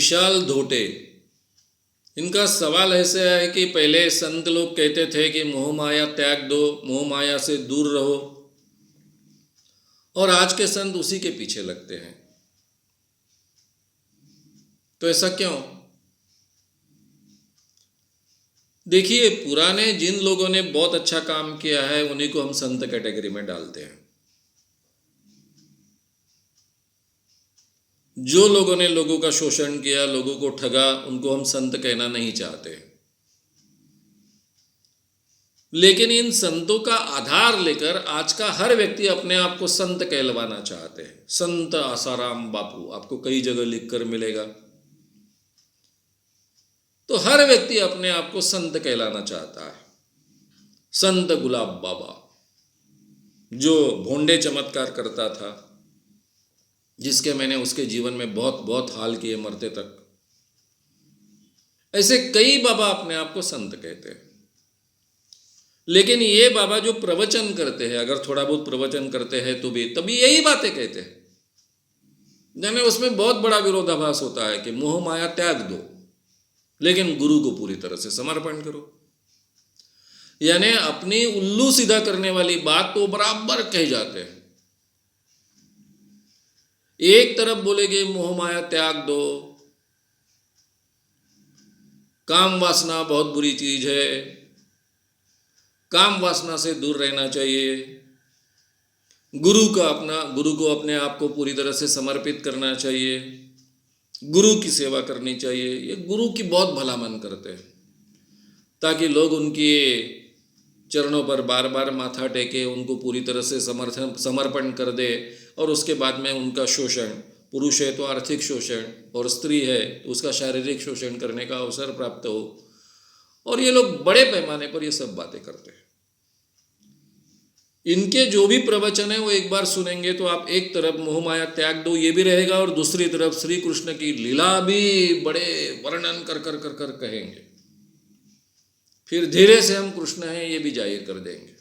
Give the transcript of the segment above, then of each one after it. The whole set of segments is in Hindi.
विशाल धोटे। इनका सवाल ऐसे है कि पहले संत लोग कहते थे कि मोह माया त्याग दो, मोह माया से दूर रहो, और आज के संत उसी के पीछे लगते हैं। तो ऐसा क्यों? देखिए, पुराने जिन लोगों ने बहुत अच्छा काम किया है उन्हीं को हम संत कैटेगरी में डालते हैं। जो लोगों ने लोगों का शोषण किया, लोगों को ठगा, उनको हम संत कहना नहीं चाहते। लेकिन इन संतों का आधार लेकर आज का हर व्यक्ति अपने आप को संत कहलवाना चाहते हैं। संत आसाराम बापू आपको कई जगह लिखकर मिलेगा। तो हर व्यक्ति अपने आप को संत कहलाना चाहता है। संत गुलाब बाबा जो भोंडे चमत्कार करता था, जिसके मैंने उसके जीवन में बहुत बहुत हाल किए मरते तक, ऐसे कई बाबा अपने आप को संत कहते हैं। लेकिन ये बाबा जो प्रवचन करते हैं, अगर थोड़ा बहुत प्रवचन करते हैं तो भी तभी यही बातें कहते हैं, यानी उसमें बहुत बड़ा विरोधाभास होता है कि मोह माया त्याग दो, लेकिन गुरु को पूरी तरह से समर्पण करो। यानी अपनी उल्लू सीधा करने वाली बात तो बराबर कह जाते हैं। एक तरफ बोलेगे मोह माया त्याग दो, काम वासना बहुत बुरी चीज है, काम वासना से दूर रहना चाहिए, गुरु को अपने आप को पूरी तरह से समर्पित करना चाहिए, गुरु की सेवा करनी चाहिए। ये गुरु की बहुत भला मन करते हैं ताकि लोग उनके चरणों पर बार बार माथा टेके, उनको पूरी तरह से समर्पण कर दे, और उसके बाद में उनका शोषण, पुरुष है तो आर्थिक शोषण, और स्त्री है तो उसका शारीरिक शोषण करने का अवसर प्राप्त हो। और ये लोग बड़े पैमाने पर ये सब बातें करते हैं। इनके जो भी प्रवचन है वो एक बार सुनेंगे तो आप एक तरफ मोह माया त्याग दो ये भी रहेगा, और दूसरी तरफ श्री कृष्ण की लीला भी बड़े वर्णन कर कर कर कर कहेंगे। फिर धीरे से हम कृष्ण हैं ये भी जाहिर कर देंगे,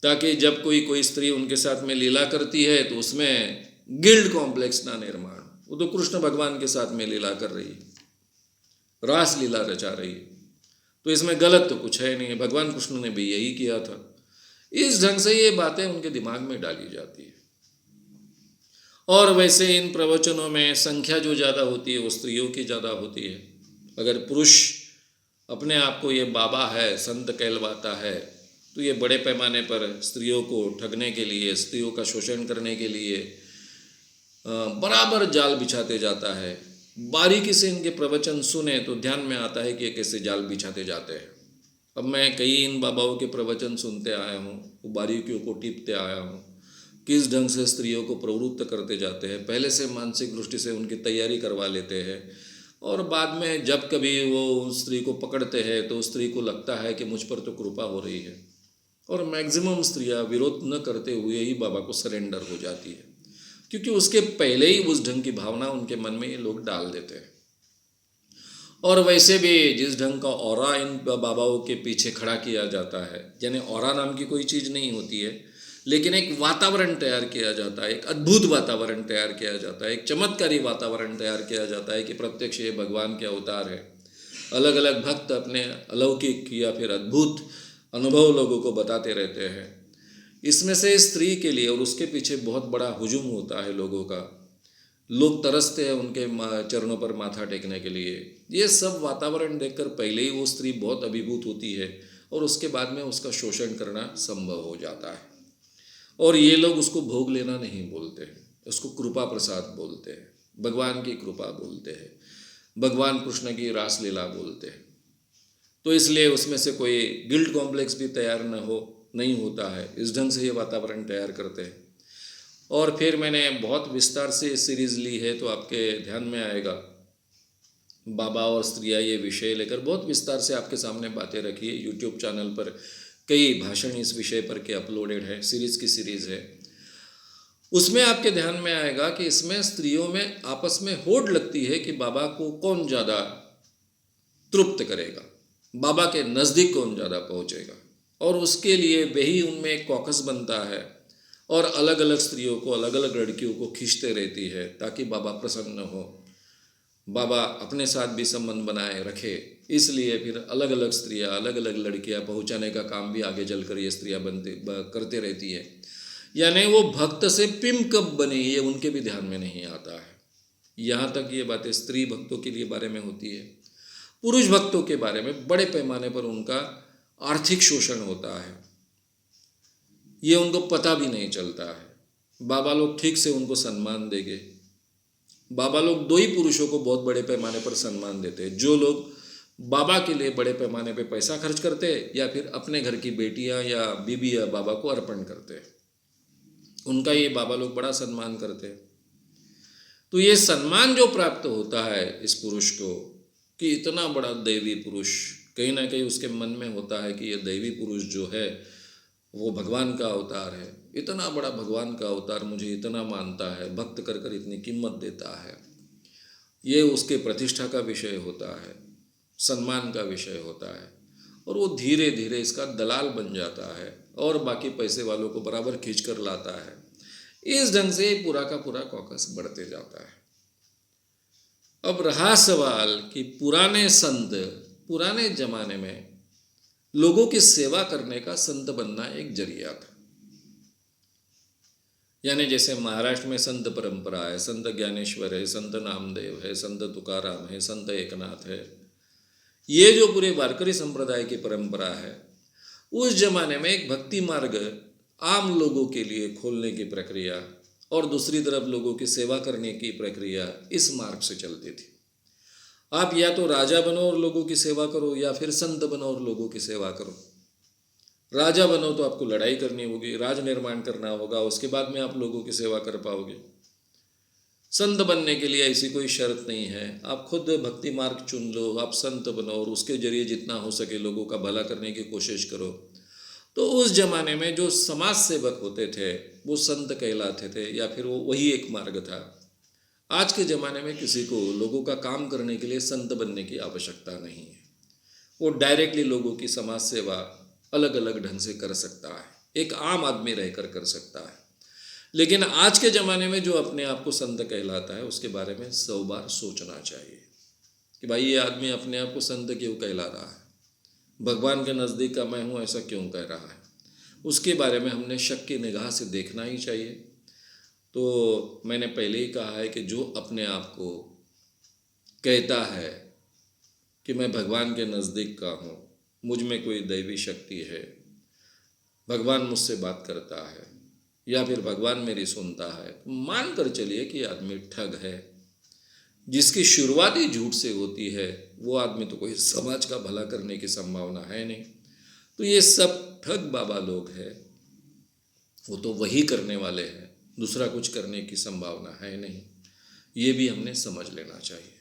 ताकि जब कोई स्त्री उनके साथ में लीला करती है तो उसमें गिल्ड कॉम्प्लेक्स ना निर्माण। वो तो कृष्ण भगवान के साथ में लीला कर रही है, रास लीला रचा रही है, तो इसमें गलत तो कुछ है नहीं। भगवान कृष्ण ने भी यही किया था। इस ढंग से ये बातें उनके दिमाग में डाली जाती है। और वैसे इन प्रवचनों में संख्या जो ज़्यादा होती है वो स्त्रियों की ज़्यादा होती है। अगर पुरुष अपने आप को ये बाबा है, संत कहलवाता है, तो ये बड़े पैमाने पर स्त्रियों को ठगने के लिए, स्त्रियों का शोषण करने के लिए बराबर जाल बिछाते जाता है। बारीकी से इनके प्रवचन सुने तो ध्यान में आता है कि ये कैसे जाल बिछाते जाते हैं। अब मैं कई इन बाबाओं के प्रवचन सुनते आया हूँ, वो बारीकियों को टीपते आया हूँ, किस ढंग से स्त्रियों को प्रवृत्त करते जाते हैं। पहले से मानसिक दृष्टि से उनकी तैयारी करवा लेते हैं, और बाद में जब कभी वो उस स्त्री को पकड़ते हैं तो उस स्त्री को लगता है कि मुझ पर तो कृपा हो रही है, और मैक्सिमम स्त्रियां विरोध न करते हुए ही बाबा को सरेंडर हो जाती है, क्योंकि उसके पहले ही उस ढंग की भावना उनके मन में ये लोग डाल देते हैं। और वैसे भी जिस ढंग का ऑरा इन बाबाओं के पीछे खड़ा किया जाता है, यानी ऑरा नाम की कोई चीज़ नहीं होती है, लेकिन एक वातावरण तैयार किया जाता है, एक अद्भुत वातावरण तैयार किया जाता है, एक चमत्कारी वातावरण तैयार किया जाता है कि प्रत्यक्ष ये भगवान के अवतार है। अलग अलग भक्त अपने अलौकिक या फिर अद्भुत अनुभव लोगों को बताते रहते हैं। इसमें से स्त्री के लिए और उसके पीछे बहुत बड़ा हुजूम होता है लोगों का। लोग तरसते हैं उनके चरणों पर माथा टेकने के लिए। ये सब वातावरण देखकर पहले ही वो स्त्री बहुत अभिभूत होती है, और उसके बाद में उसका शोषण करना संभव हो जाता है। और ये लोग उसको भोग लेना नहीं बोलते हैं, उसको कृपा प्रसाद बोलते हैं, भगवान की कृपा बोलते हैं, भगवान कृष्ण की रासलीला बोलते हैं। तो इसलिए उसमें से कोई गिल्ट कॉम्प्लेक्स भी तैयार नहीं होता है। इस ढंग से ये वातावरण तैयार करते हैं। और फिर मैंने बहुत विस्तार से सीरीज़ ली है, तो आपके ध्यान में आएगा, बाबा और स्त्रियाँ ये विषय लेकर बहुत विस्तार से आपके सामने बातें रखी है। यूट्यूब चैनल पर कई भाषण इस विषय पर के अपलोडेड है, सीरीज़ की सीरीज़ है। उसमें आपके ध्यान में आएगा कि इसमें स्त्रियों में आपस में होड़ लगती है कि बाबा को कौन ज़्यादा तृप्त करेगा, बाबा के नज़दीक कौन ज़्यादा पहुँचेगा, और उसके लिए वही उनमें एक कॉकस बनता है, और अलग अलग स्त्रियों को, अलग अलग लड़कियों को खींचते रहती है ताकि बाबा प्रसन्न हो, बाबा अपने साथ भी संबंध बनाए रखे। इसलिए फिर अलग अलग स्त्रियां, अलग अलग लड़कियां पहुंचाने का काम भी आगे चलकर ये स्त्रियां करते रहती है। यानी वो भक्त से पिम कब बनी ये उनके भी ध्यान में नहीं आता है। यहाँ तक ये बातें स्त्री भक्तों के लिए बारे में होती है। पुरुष भक्तों के बारे में बड़े पैमाने पर उनका आर्थिक शोषण होता है, ये उनको पता भी नहीं चलता है। बाबा लोग ठीक से उनको सम्मान देंगे। बाबा लोग दो ही पुरुषों को बहुत बड़े पैमाने पर सम्मान देते हैं, जो लोग बाबा के लिए बड़े पैमाने पे पैसा खर्च करते हैं या फिर अपने घर की बेटियां या बीबियां बाबा को अर्पण करते हैं, उनका ये बाबा लोग बड़ा सम्मान करते हैं। तो ये सम्मान जो प्राप्त होता है इस पुरुष को कि इतना बड़ा दैवी पुरुष, कहीं ना कहीं उसके मन में होता है कि ये दैवी पुरुष जो है वो भगवान का अवतार है, इतना बड़ा भगवान का अवतार मुझे इतना मानता है, भक्त कर कर इतनी कीमत देता है। ये उसके प्रतिष्ठा का विषय होता है, सम्मान का विषय होता है, और वो धीरे धीरे इसका दलाल बन जाता है और बाकी पैसे वालों को बराबर खींच कर लाता है। इस ढंग से पूरा का पूरा कॉकस बढ़ते जाता है। अब रहा सवाल कि पुराने संत, पुराने जमाने में लोगों की सेवा करने का संत बनना एक जरिया था। यानी जैसे महाराष्ट्र में संत परंपरा है, संत ज्ञानेश्वर है, संत नामदेव है, संत तुकाराम है, संत एकनाथ है, ये जो पूरे वारकरी संप्रदाय की परंपरा है, उस जमाने में एक भक्ति मार्ग आम लोगों के लिए खोलने की प्रक्रिया और दूसरी तरफ लोगों की सेवा करने की प्रक्रिया इस मार्ग से चलती थी। आप या तो राजा बनो और लोगों की सेवा करो, या फिर संत बनो और लोगों की सेवा करो। राजा बनो तो आपको लड़ाई करनी होगी, राज निर्माण करना होगा, उसके बाद में आप लोगों की सेवा कर पाओगे। संत बनने के लिए ऐसी कोई शर्त नहीं है, आप खुद भक्ति मार्ग चुन लो, आप संत बनो और उसके जरिए जितना हो सके लोगों का भला करने की कोशिश करो। तो उस जमाने में जो समाज सेवक होते थे वो संत कहलाते थे, या फिर वो वही एक मार्ग था। आज के ज़माने में किसी को लोगों का काम करने के लिए संत बनने की आवश्यकता नहीं है, वो डायरेक्टली लोगों की समाज सेवा अलग अलग ढंग से कर सकता है, एक आम आदमी रहकर कर सकता है। लेकिन आज के ज़माने में जो अपने आप को संत कहलाता है उसके बारे में 100 बार सोचना चाहिए कि भाई ये आदमी अपने आप को संत क्यों कहला रहा है, भगवान के नज़दीक का मैं हूँ ऐसा क्यों कह रहा है। उसके बारे में हमने शक की निगाह से देखना ही चाहिए। तो मैंने पहले ही कहा है कि जो अपने आप को कहता है कि मैं भगवान के नज़दीक का हूँ, मुझ में कोई दैवी शक्ति है, भगवान मुझसे बात करता है या फिर भगवान मेरी सुनता है, मान कर चलिए कि आदमी ठग है। जिसकी शुरुआत ही झूठ से होती है वो आदमी तो कोई समाज का भला करने की संभावना है नहीं। तो ये सब ठग बाबा लोग हैं, वो तो वही करने वाले हैं, दूसरा कुछ करने की संभावना है नहीं। ये भी हमने समझ लेना चाहिए।